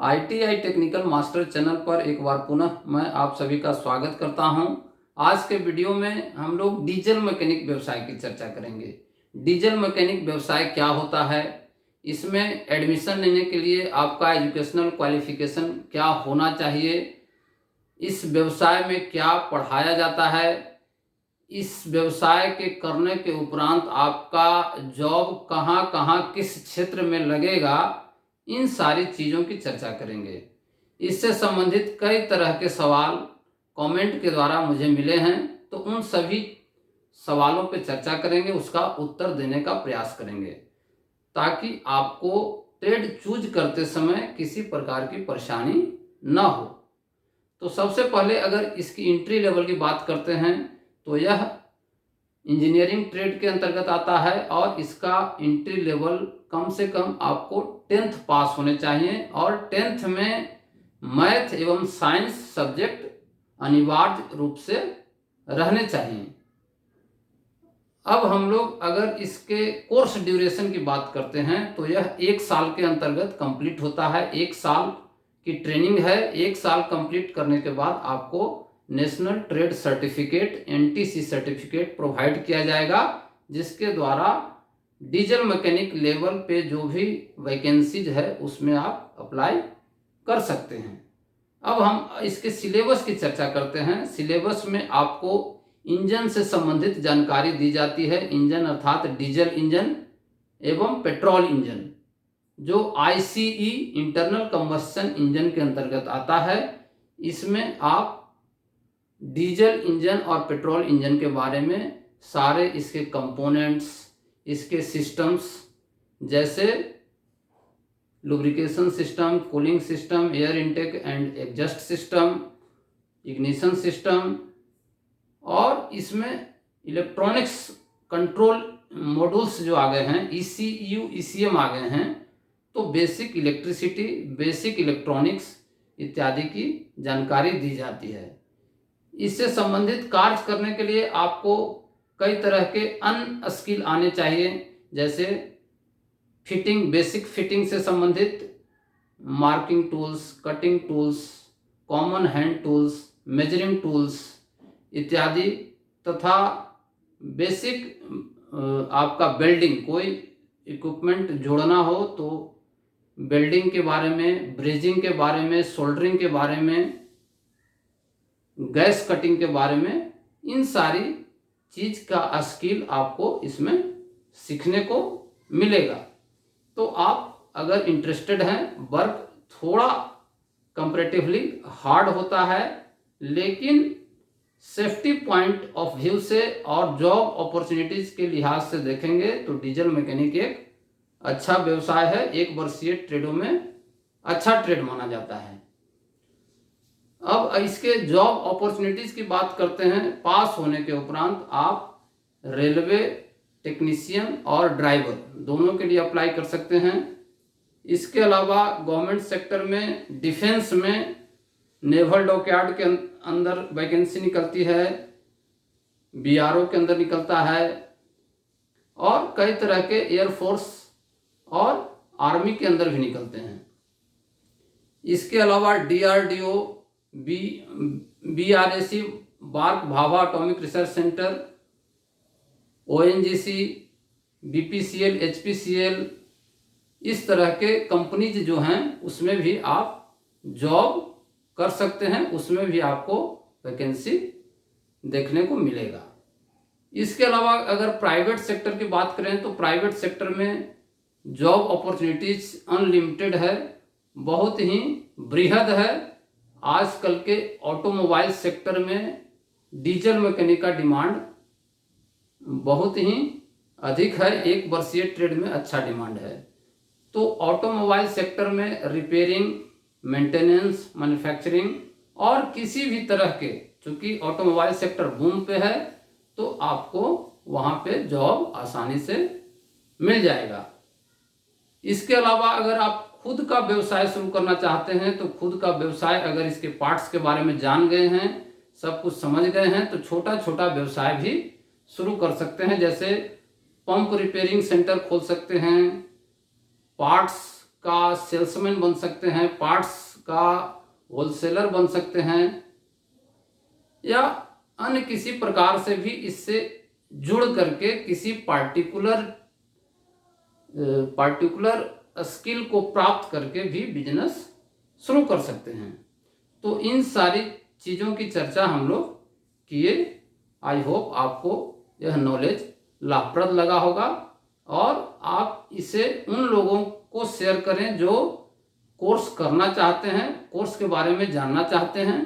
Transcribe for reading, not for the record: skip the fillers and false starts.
ITI technical master channel पर एक बार पुनः मैं आप सभी का स्वागत करता हूं। आज के वीडियो में हम लोग डीजल मैकेनिक व्यवसाय की चर्चा करेंगे। डीजल मैकेनिक व्यवसाय क्या होता है, इसमें एडमिशन लेने के लिए आपका एजुकेशनल क्वालिफिकेशन क्या होना चाहिए, इस व्यवसाय में क्या पढ़ाया जाता है, इस व्यवसाय के करने के उपरांत आपका जॉब कहाँ कहाँ किस क्षेत्र में लगेगा, इन सारी चीज़ों की चर्चा करेंगे। इससे संबंधित कई तरह के सवाल कमेंट के द्वारा मुझे मिले हैं, तो उन सभी सवालों पर चर्चा करेंगे, उसका उत्तर देने का प्रयास करेंगे ताकि आपको ट्रेड चूज करते समय किसी प्रकार की परेशानी न हो। तो सबसे पहले अगर इसकी एंट्री लेवल की बात करते हैं तो यह इंजीनियरिंग ट्रेड के अंतर्गत आता है और इसका एंट्री लेवल कम से कम आपको 10th पास होने चाहिए और 10th में मैथ एवं साइंस सब्जेक्ट अनिवार्य रूप से रहने चाहिए। अब हम लोग अगर इसके कोर्स ड्यूरेशन की बात करते हैं तो यह 1 साल के अंतर्गत कंप्लीट होता है। 1 साल की ट्रेनिंग है। 1 साल कंप्लीट करने के बाद आपको national trade certificate NTC certificate provide किया जाएगा, जिसके द्वारा डीजल मैकेनिक लेवल पे जो भी वैकेंसीज है उसमें आप अप्लाई कर सकते हैं। अब हम इसके सिलेबस की चर्चा करते हैं। सिलेबस में आपको इंजन से संबंधित जानकारी दी जाती है। इंजन अर्थात डीजल इंजन एवं पेट्रोल इंजन, जो ICE इंटरनल कंबस्शन इंजन के अंतर्गत आता है। इसमें आप डीजल इंजन और पेट्रोल इंजन के बारे में सारे इसके कंपोनेंट्स, इसके सिस्टम्स जैसे lubrication system, cooling system, air intake and exhaust system, ignition system, और इसमें इलेक्ट्रॉनिक्स कंट्रोल मॉड्यूल्स जो आ गए हैं, ECU ECM आ गए हैं, तो बेसिक इलेक्ट्रिसिटी, बेसिक इलेक्ट्रॉनिक्स इत्यादि की जानकारी दी जाती है। इससे संबंधित कार्य करने के लिए आपको कई तरह के अन्य स्किल आने चाहिए, जैसे फिटिंग, बेसिक फिटिंग से संबंधित marking tools, cutting tools, common hand tools, measuring tools इत्यादि, तथा बेसिक आपका वेल्डिंग, कोई इक्विपमेंट जोड़ना हो तो वेल्डिंग के बारे में, ब्रेजिंग के बारे में, सोल्डरिंग के बारे में, गैस कटिंग के बारे में, इन सारी चीज का स्किल आपको इसमें सीखने को मिलेगा। तो आप अगर इंटरेस्टेड हैं, वर्क थोड़ा कंपैरेटिवली हार्ड होता है, लेकिन सेफ्टी पॉइंट ऑफ व्यू से और जॉब अपॉर्चुनिटीज के लिहाज से देखेंगे तो डीजल मैकेनिक एक अच्छा व्यवसाय है। 1 वर्षीय ट्रेडों में अच्छा ट्रेड माना जाता है। अब इसके जॉब अपॉर्चुनिटीज की बात करते हैं। पास होने के उपरांत आप रेलवे टेक्नीशियन और ड्राइवर दोनों के लिए अप्लाई कर सकते हैं। इसके अलावा गवर्नमेंट सेक्टर में, डिफेंस में नेवल डॉकयार्ड के अंदर वैकेंसी निकलती है, BRO के अंदर निकलता है, और कई तरह के एयरफोर्स और आर्मी के अंदर भी निकलते हैं। इसके अलावा DRDO, BRAC, BARC Bhabha atomic research centre, ONGC, BPCL, HPCL, इस तरह के कंपनीज जो हैं उसमें भी आप जॉब कर सकते हैं, उसमें भी आपको वैकेंसी देखने को मिलेगा। इसके अलावा अगर प्राइवेट सेक्टर की बात करें तो प्राइवेट सेक्टर में जॉब अपॉर्चुनिटीज अनलिमिटेड है, बहुत ही बृहद है। आजकल के ऑटोमोबाइल सेक्टर में डीजल मैकेनिक का डिमांड बहुत ही अधिक है। 1 वर्षीय ट्रेड में अच्छा डिमांड है। तो ऑटोमोबाइल सेक्टर में रिपेयरिंग, मेंटेनेंस, मैन्युफैक्चरिंग और किसी भी तरह के, चूंकि ऑटोमोबाइल सेक्टर बूम पे है तो आपको वहां पे जॉब आसानी से मिल जाएगा। इसके अलावा अगर आप खुद का व्यवसाय शुरू करना चाहते हैं तो खुद का व्यवसाय, अगर इसके पार्ट्स के बारे में जान गए हैं, सब कुछ समझ गए हैं, तो छोटा छोटा व्यवसाय भी शुरू कर सकते हैं। जैसे पंप रिपेयरिंग सेंटर खोल सकते हैं, पार्ट्स का सेल्समैन बन सकते हैं, पार्ट्स का होलसेलर बन सकते हैं, या अन्य किसी प्रकार से भी इससे जुड़ करके किसी पार्टिकुलर स्किल को प्राप्त करके भी बिजनेस शुरू कर सकते हैं। तो इन सारी चीज़ों की चर्चा हम लोग किए। आई होप आपको यह नॉलेज लाभप्रद लगा होगा और आप इसे उन लोगों को शेयर करें जो कोर्स करना चाहते हैं, कोर्स के बारे में जानना चाहते हैं